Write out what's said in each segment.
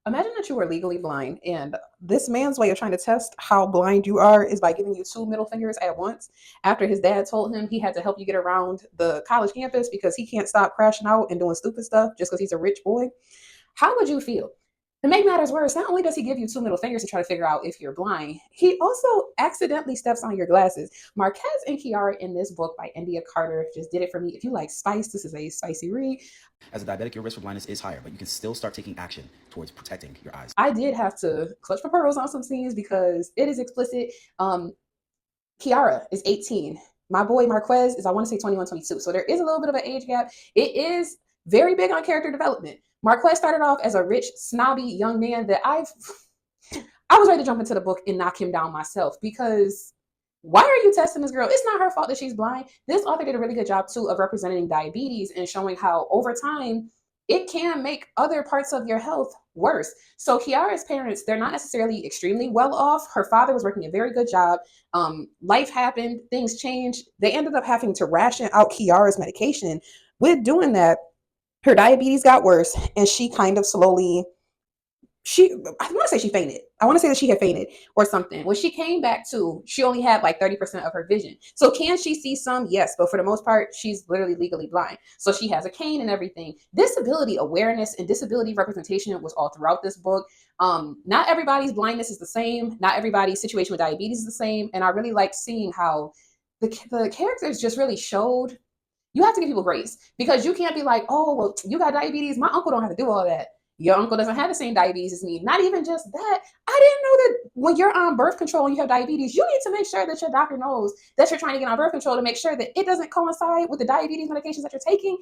Imagine that you were legally blind, and this man's way of trying to test how blind you are is by giving you two middle fingers at once. After his dad told him he had to help you get around the college campus because he can't stop crashing out and doing stupid stuff just because he's a rich boy, how would you feel? To make matters worse, not only does he give you two middle fingers to try to figure out if you're blind, he also accidentally steps on your glasses. Marquez and Keyara in this book by Endiya Carter just did it for me. If you like spice, this is a spicy read. As a diabetic, your risk for blindness is higher, but you can still start taking action towards protecting your eyes. I did have to clutch my pearls on some scenes because it is explicit. Keyara is 18. My boy Marquez is, I want to say, 21, 22. So there is a little bit of an age gap. It is very big on character development. Marquez started off as a rich, snobby young man that I was ready to jump into the book and knock him down myself because why are you testing this girl? It's not her fault that she's blind. This author did a really good job too of representing diabetes and showing how over time it can make other parts of your health worse. So Kiara's parents, they're not necessarily extremely well off. Her father was working a very good job. Life happened, things changed. They ended up having to ration out Kiara's medication. With doing that, her diabetes got worse and she kind of slowly I want to say she fainted. I want to say that she had fainted or something. When she came back to, she only had like 30% of her vision. So can she see some? Yes, but for the most part, she's literally legally blind. So she has a cane and everything. Disability awareness and disability representation was all throughout this book. Not everybody's blindness is the same. Not everybody's situation with diabetes is the same. And I really liked seeing how the characters just really showed you have to give people grace because you can't be like, oh, well, you got diabetes. My uncle don't have to do all that. Your uncle doesn't have the same diabetes as me. Not even just that. I didn't know that when you're on birth control and you have diabetes, you need to make sure that your doctor knows that you're trying to get on birth control to make sure that it doesn't coincide with the diabetes medications that you're taking.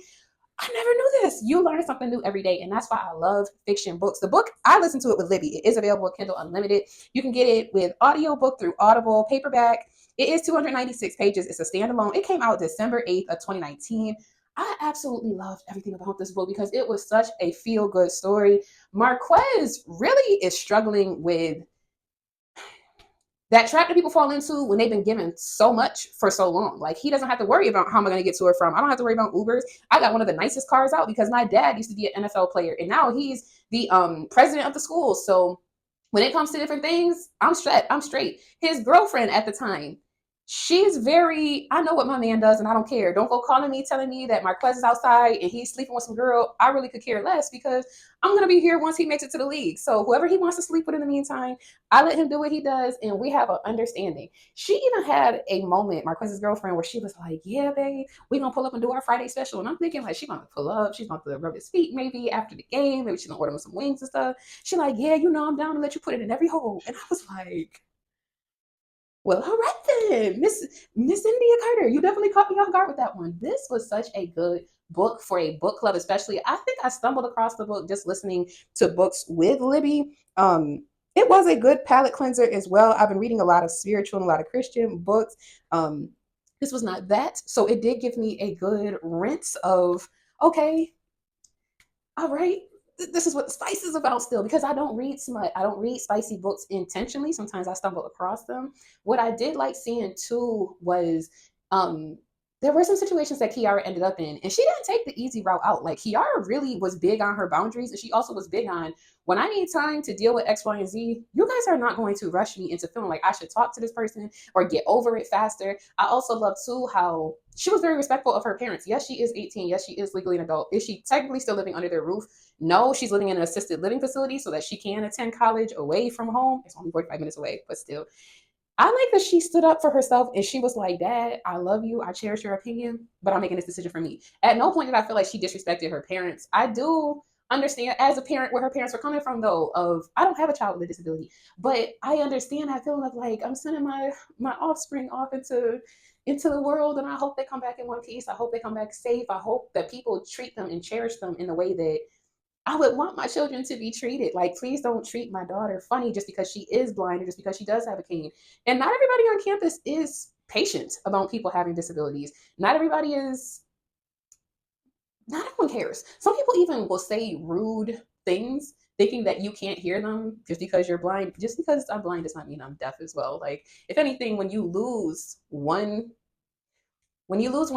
I never knew this. You learn something new every day. And that's why I love fiction books. The book, I listened to it with Libby. It is available with Kindle Unlimited. You can get it with audiobook through Audible, paperback. It is 296 pages. It's a standalone. It came out December 8th of 2019. I absolutely loved everything about this book because it was such a feel-good story. Marquez really is struggling with that trap that people fall into when they've been given so much for so long. Like, he doesn't have to worry about how am I going to get to or from. I don't have to worry about Ubers. I got one of the nicest cars out because my dad used to be an NFL player and now he's the president of the school. So when it comes to different things, I'm straight. His girlfriend at the time, she's very, I know what my man does and I don't care. Don't go calling me telling me that Marquez is outside and he's sleeping with some girl. I really could care less because I'm going to be here once he makes it to the league. So whoever he wants to sleep with in the meantime, I let him do what he does and we have an understanding. She even had a moment, Marquez's girlfriend, where she was like, yeah, babe, we're going to pull up and do our Friday special. And I'm thinking like, she's going to pull up. She's going to rub his feet maybe after the game. Maybe she's going to order him some wings and stuff. She's like, yeah, you know, I'm down to let you put it in every hole. And I was like, well, all right then, Miss Endiya Carter, you definitely caught me off guard with that one. This was such a good book for a book club, especially. I think I stumbled across the book just listening to books with Libby. It was a good palate cleanser as well. I've been reading a lot of spiritual and a lot of Christian books. This was not that, so it did give me a good rinse of okay, all right, this is what spice is about still because I don't read smut. I don't read spicy books intentionally. Sometimes I stumble across them. What I did like seeing too was there were some situations that Keyara ended up in, and she didn't take the easy route out. Like, Keyara really was big on her boundaries, and she also was big on when I need time to deal with X, Y, and Z, you guys are not going to rush me into feeling like I should talk to this person or get over it faster. I also love too how she was very respectful of her parents. Yes, she is 18. Yes, she is legally an adult. Is she technically still living under their roof? No, she's living in an assisted living facility so that she can attend college away from home. It's only 45 minutes away, but still. I like that she stood up for herself and she was like, Dad, I love you. I cherish your opinion, but I'm making this decision for me. At no point did I feel like she disrespected her parents. I do understand as a parent where her parents were coming from though of I don't have a child with a disability, but I understand that feeling of like I'm sending my offspring off into the world and I hope they come back in one piece. I hope they come back safe. I hope that people treat them and cherish them in the way that I would want my children to be treated. Like, please don't treat my daughter funny just because she is blind or just because she does have a cane. And not everybody on campus is patient about people having disabilities. Not everybody is, not everyone cares. Some people even will say rude things thinking that you can't hear them just because you're blind. Just because I'm blind does not mean I'm deaf as well. Like, if anything, when you lose one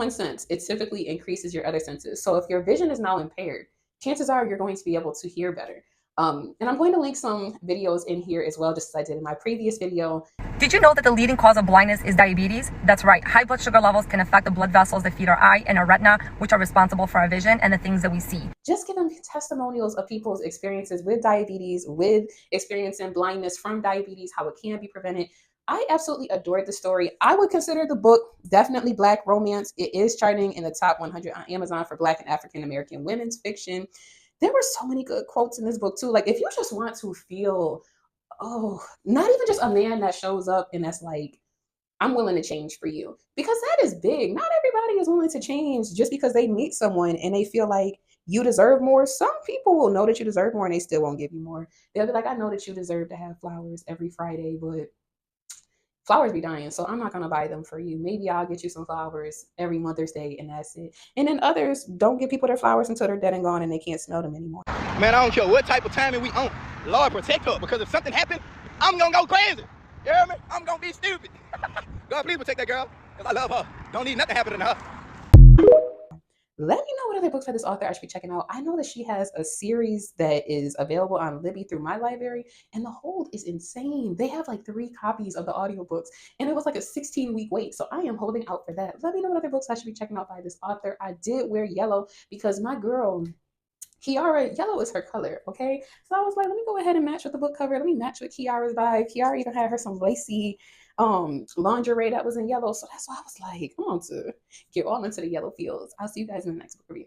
sense, it typically increases your other senses. So if your vision is now impaired, chances are you're going to be able to hear better. And I'm going to link some videos in here as well, just as I did in my previous video. Did you know that the leading cause of blindness is diabetes? That's right. High blood sugar levels can affect the blood vessels that feed our eye and our retina, which are responsible for our vision and the things that we see. Just giving testimonials of people's experiences with diabetes, with experiencing blindness from diabetes, how it can be prevented. I absolutely adored the story. I would consider the book definitely Black romance. It is charting in the top 100 on Amazon for Black and African American women's fiction. There were so many good quotes in this book too. Like, if you just want to feel, oh, not even just a man that shows up and that's like, I'm willing to change for you, because that is big. Not everybody is willing to change just because they meet someone and they feel like you deserve more. Some people will know that you deserve more and they still won't give you more. They'll be like, I know that you deserve to have flowers every Friday, but flowers be dying, so I'm not gonna buy them for you. Maybe I'll get you some flowers every Mother's Day and that's it. And then others don't give people their flowers until they're dead and gone and they can't smell them anymore. Man, I don't care what type of timing we on. Lord protect her, because if something happened, I'm gonna go crazy. You hear me? I'm gonna be stupid. God, please protect that girl, because I love her. Don't need nothing happen to her. Let me know what other books by this author I should be checking out. I know that she has a series that is available on Libby through my library, and the hold is insane. They have like 3 copies of the audiobooks, and it was like a 16-week wait. So I am holding out for that. Let me know what other books I should be checking out by this author. I did wear yellow because my girl, Keyara, yellow is her color, okay? So I was like, let me go ahead and match with the book cover. Let me match with Keyara's vibe. Keyara even had her some lacy lingerie that was in yellow. So that's why I was like, I'm on to get all into the yellow fields. I'll see you guys in the next book review.